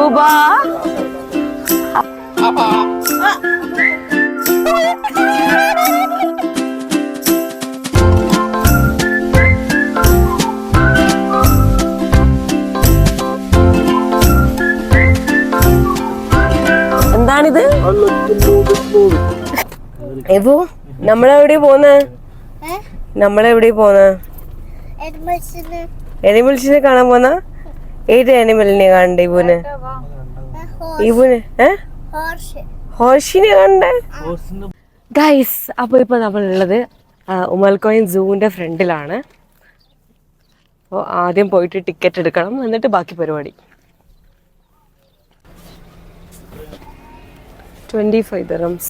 മെഹബൂബ. എന്താണിത്? എവോ നമ്മളെവിടെയാ പോന്നെ? അനിമൽസിനെ കാണാൻ പോന്ന? ഏത് അനിമലിനെ കാണണ്ടേ ഇവന്? ഹോർഷിനെ കാണണ്ടേ? ഗൈസ്, അപ്പൊ ഇപ്പൊ നമ്മളുള്ളത് ഉമൽക്കോയിൻ സൂവിന്റെ ഫ്രണ്ടിലാണ്. അപ്പോൾ ആദ്യം പോയിട്ട് ടിക്കറ്റ് എടുക്കണം, എന്നിട്ട് ബാക്കി പരിപാടി. 25 dirhams.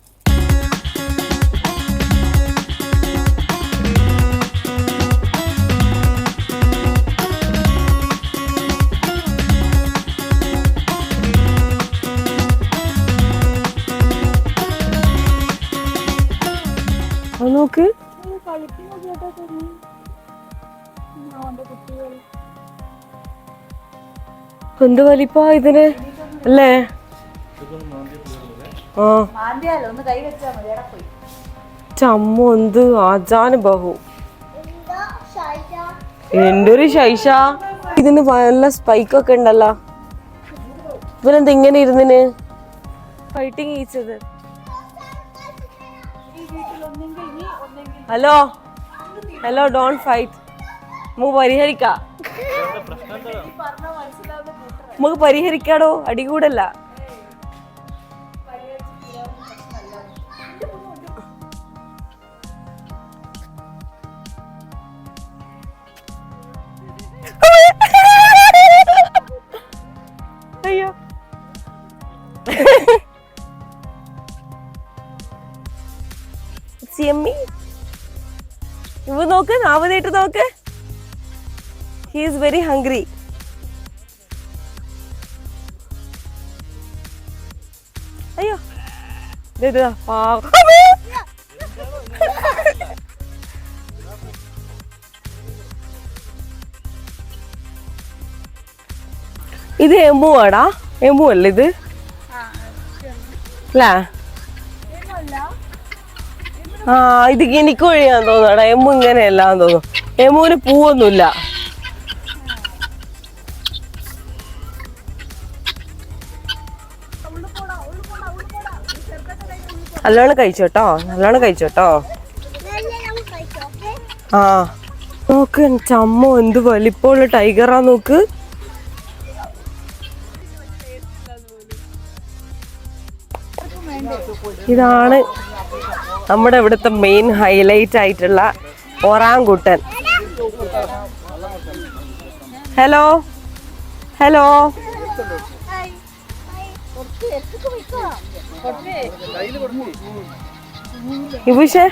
നോക്ക്, എന്ത് വലിപ്പാ ഇതിന് അല്ലേ? ചമ്മു എന്ത് ആജാന് ബഹു. എന്തൊരു ശൈഷ. ഇതിന് നല്ല സ്പൈക്കൊക്കെ ഉണ്ടല്ലോ. ഇവനെന്താ ഇങ്ങനെ ഇരുന്നിന്? ഫൈറ്റിംഗ് ഈച്ചത്. Hello hello, don't fight. നമുക്ക് പരിഹരിക്കാം, നമുക്ക് പരിഹരിക്കാടോ, അടികൂടല്ല. അയ്യോ, ഇവ നോക്ക്, നാമതേട്ട് നോക്ക്. He is very hungry. അയ്യോ, ഇത് എമു ആടാ, എമു അല്ല ഇത് അല്ലേ? ആ, ഇത് എനിക്ക് വഴിയാന്ന് തോന്നുടാ. എമു ഇങ്ങനെയല്ലാന്ന് തോന്നുന്നു. എമുവിന് പൂവൊന്നുമില്ല. നല്ലോണം കഴിച്ചോട്ടോ, നല്ലോണം കഴിച്ചോട്ടോ. ആ നോക്ക്, ചമ്മോ എന്ത് വലിപ്പമുള്ള ടൈഗറാ നോക്ക്. ഇതാണ് നമ്മുടെ ഇവിടുത്തെ മെയിൻ ഹൈലൈറ്റ് ആയിട്ടുള്ള ഒറാങ്കുട്ടൻ. ഹലോ ഹലോ, ഇബുഷേ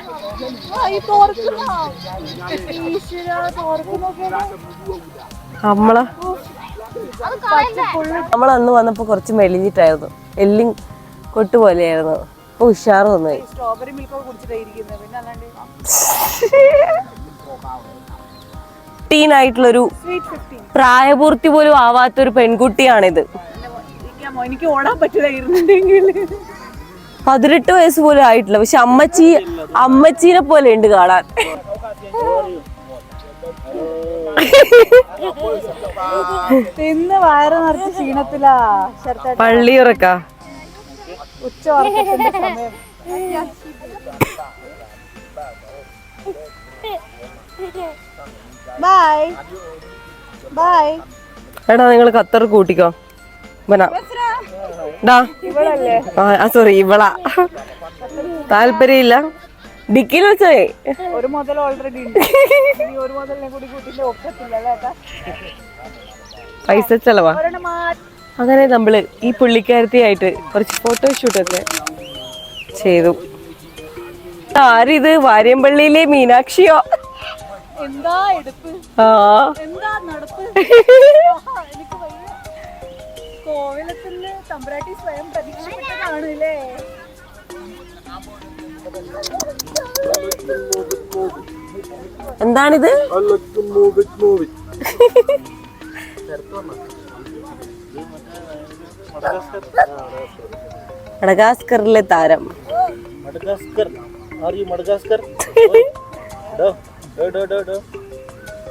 നമ്മളന്ന് വന്നപ്പോ കുറച്ച് മെലിഞ്ഞിട്ടായിരുന്നു, എല്ലും കൊട്ടുപോലെയായിരുന്നു. ഇപ്പൊ ഉഷാറ് തോന്നി. ആയിട്ടുള്ളൊരു പ്രായപൂർത്തി പോലും ആവാത്തൊരു പെൺകുട്ടിയാണിത്. എനിക്ക് ഓടാൻ പറ്റില്ലായിരുന്നുണ്ടെങ്കിൽ 18 വയസ്സ് പോലും ആയിട്ടില്ല. പക്ഷെ അമ്മച്ചീനെ പോലെ ഉണ്ട് കാണാൻ. ഇന്ന് വയറ് നിറച്ച് ക്ഷീണത്തിലാ. പള്ളിയുറക്ക ഉച്ച ഉറക്കത്തിന്റെ സമയം. Bye bye. എടാ, നിങ്ങൾ ഖത്തർ കൂട്ടിക്കോ. സോറി, ഇവളാ താല്പര്യമില്ല. ഡിക്കിൽ വെച്ചേ ഒരു മുതൽ ഓൾറെഡി ഉണ്ട്. ഒരു മുതലിനെ കൂടി കൂട്ടിട്ട് ഒക്കത്തില്ല, പൈസ ചെലവാ. അങ്ങനെ നമ്മള് ഈ പുള്ളിക്കാരത്തിയായിട്ട് കുറച്ച് ഫോട്ടോഷൂട്ടൊക്കെ ചെയ്തു. ആരിത്? വാര്യമ്പള്ളിയിലെ മീനാക്ഷിയോ? എന്താ എടുപ്പ്, എന്താ നടപ്പ്. എനിക്ക് വയ്യ. കോവിലത്തിന് തമ്പുരാട്ടി സ്വയം പ്രതീക്ഷപ്പെട്ടതാണ് അല്ലേ? എന്താണിത്? മഡഗാസ്കറിലെ താരം. Madagascar. Are you Madagascar?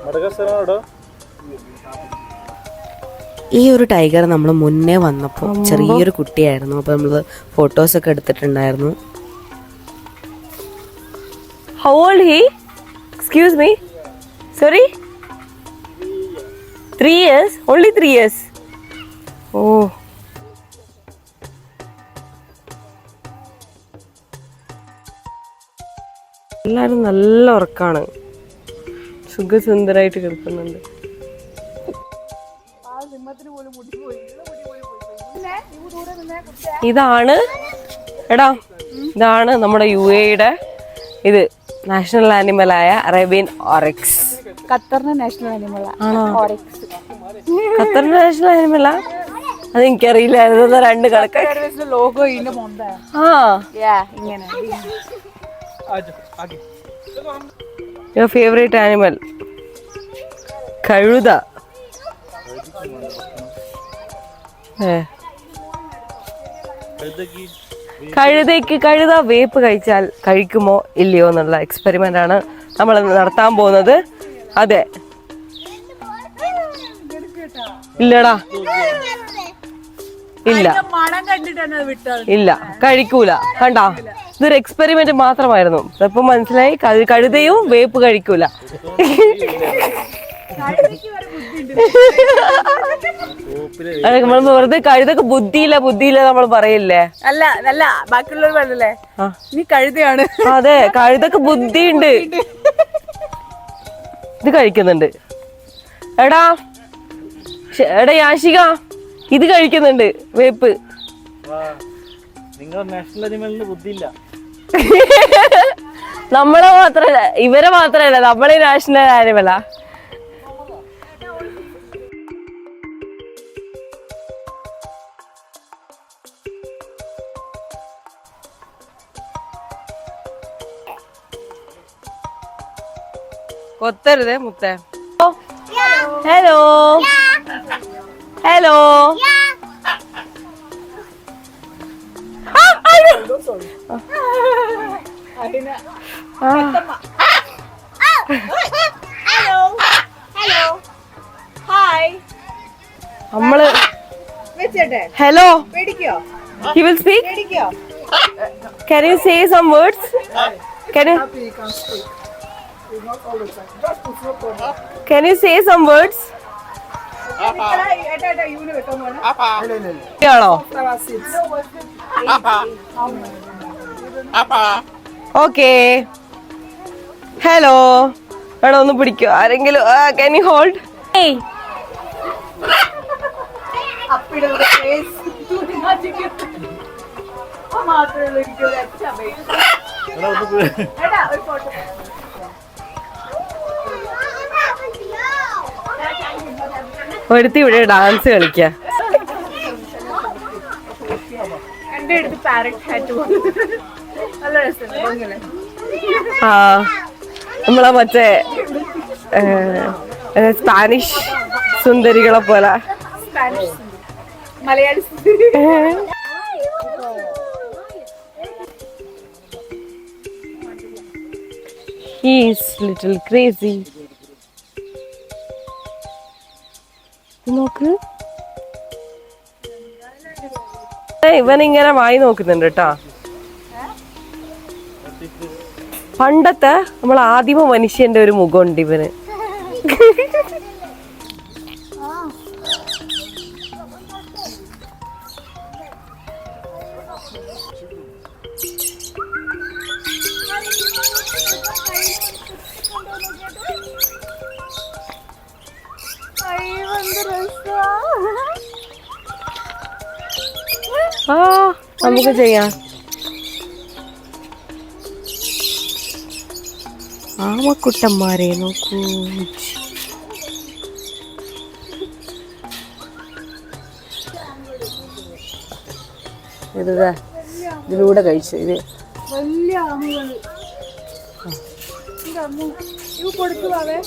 Madagascar ആണോ? ഈ ഒരു ടൈഗർ നമ്മൾ മുന്നേ വന്നപ്പോൾ ചെറിയൊരു കുട്ടിയായിരുന്നു. അപ്പോൾ നമ്മൾ ഫോട്ടോസൊക്കെ എടുത്തിട്ടുണ്ടായിരുന്നു. How old he? Excuse me. Sorry? 3 years? Only 3 years? Oh. എല്ലാരും നല്ല ഉറക്കാണ്. സുഖസുന്ദരായിട്ട് കിടക്കുന്നുണ്ട്. ഇതാണ് ഇതാണ് നമ്മുടെ UAE-യുടെ ഇത് നാഷണൽ ആനിമലായ അറേബ്യൻ ഓറിക്സ്. ഖത്തറിന്റെ നാഷണൽ ആനിമൽ ആണോ? ഓറിക്സ്. ഖത്തറിന്റെ നാഷണൽ ആനിമലാ? അത് എനിക്കറിയില്ലായിരുന്നു. 2 കണക്കാണ്. ലോഗോ ഇതിന്റെ മൊന്ത. ഇങ്ങനെ യുവർ ഫേവറേറ്റ് ആനിമൽ? കഴുത. കഴുത വേപ്പ് കഴിക്കുമോ ഇല്ലയോ എന്നുള്ള എക്സ്പെരിമെന്റ് ആണ് നമ്മൾ നടത്താൻ പോകുന്നത്. അതെ. ഇല്ലടാ, ഇല്ല ഇല്ല, കഴിക്കൂല. കണ്ടാ, ഇതൊരു എക്സ്പെരിമെന്റ് മാത്രമായിരുന്നു. ഇപ്പൊ മനസ്സിലായി, കഴുതയും വേപ്പ് കഴിക്കൂല. നമ്മൾ വെറുതെ കഴുതൊക്കെ ബുദ്ധിയില്ല നമ്മൾ പറയില്ലേ? അല്ല അല്ല, ബാക്കിയുള്ളവർ പറഞ്ഞല്ലേ നീ കഴുതയാണ്. അതെ, കഴുതൊക്കെ ബുദ്ധിയുണ്ട്. ഇത് കഴിക്കുന്നുണ്ട്. എടാ യാഷിക, ഇത് കഴിക്കുന്നുണ്ട് വേപ്പ്. നിങ്ങൾ നാഷണൽ അനിമലിന് ബുദ്ധിയില്ല. നമ്മളെ മാത്രല്ല, ഇവരെ മാത്രല്ല, നമ്മളെ നാഷണൽ ആനിമലാ. കൊത്തരുതേ മുത്തേ. Hello hello. നമ്മള് hello. He will speak. Can you say some words? Can you say some words? ആണോ? ഓക്കേ. ഹലോ. എടാ ഒന്ന് പിടിക്കോ ആരെങ്കിലും? Can you hold? Hey. ഒരുത്തി ഇവിടെ ഡാൻസ് കളിക്ക. നമ്മളെ മറ്റേ സ്പാനിഷ് സുന്ദരികളെ പോലെ. Malayali He's little crazy. നോക്ക്, ഇവനിങ്ങനെ വായി നോക്കുന്നുണ്ട് കേട്ടാ. പണ്ടത്തെ നമ്മൾ ആദിമ മനുഷ്യന്റെ ഒരു മുഖമുണ്ട് ഇവന്. നമുക്ക് ചെയ്യാം. ആമക്കുട്ടന്മാരെ നോക്കൂ. ഇതിലൂടെ കഴിച്ചു. ഇത് വലിയ ആമകള് കൊടുക്കുവാവേ.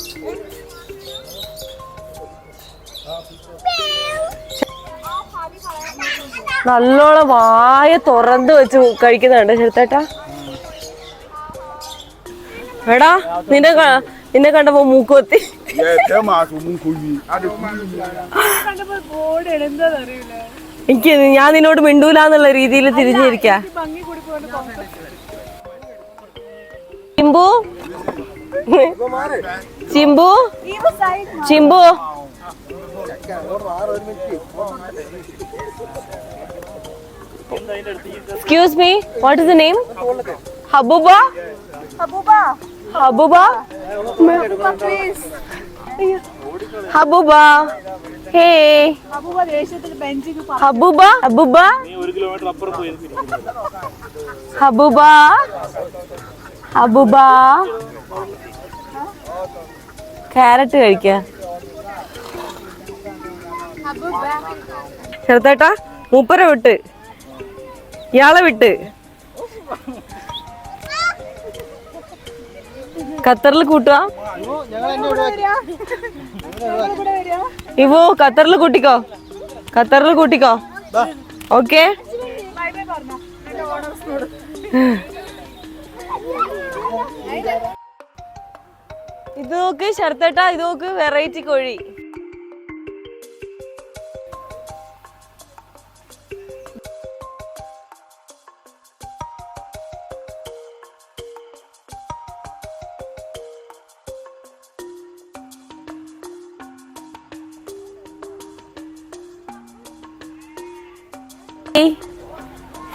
നല്ലോണം വായ തുറന്ന് വെച്ച് കഴിക്കുന്നുണ്ട് ചെറുത്തേട്ടാ. എടാ നിന്നെ കണ്ടപ്പോ മൂക്കുത്തി. എനിക്ക് ഞാൻ നിന്നോട് മിണ്ടൂലെന്നുള്ള രീതിയിൽ തിരിഞ്ഞിരിക്കാ. Chimbu Chimbu Chimbu excuse me, what is the name? ഹബൂബ. ഹബൂബ ഹബൂബ ഹേ ഹബൂബ ഹബൂബ ഹബൂബ ഹബൂബ. ക്യാരറ്റ് കഴിക്ക. ചെറുതേട്ടാ മൂപ്പരെ വിട്ട് ഇയാളെ വിട്ട് ഖത്തറിൽ കൂട്ടുക. ഇവോ ഖത്തറിൽ കൂട്ടിക്കോ, ഖത്തറിൽ കൂട്ടിക്കോ. ഓക്കെ ഇത് നോക്ക് ശരത്തേട്ടാ, ഇത് നോക്ക് വെറൈറ്റി കോഴി.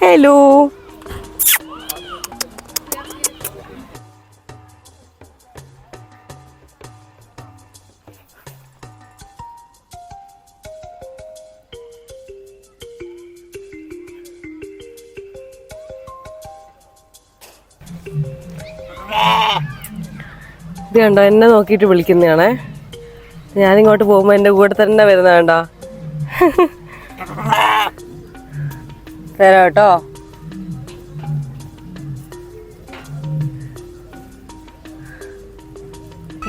ഹലോ ഇത് കണ്ടോ, എന്നെ നോക്കിയിട്ട് വിളിക്കുന്നതാണേ. ഞാനിങ്ങോട്ട് പോകുമ്പോ എന്റെ കൂടെ തന്നെ വരുന്ന കണ്ടോ. തരാം കേട്ടോ.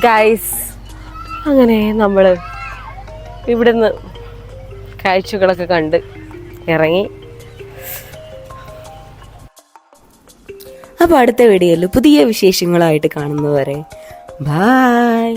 ഗൈസ്, അങ്ങനെ നമ്മള് ഇവിടുന്ന് കാഴ്ചകളൊക്കെ കണ്ട് ഇറങ്ങി. അപ്പൊ അടുത്ത വീഡിയോയിൽ പുതിയ വിശേഷങ്ങളായിട്ട് കാണുന്നവരെ ബൈ.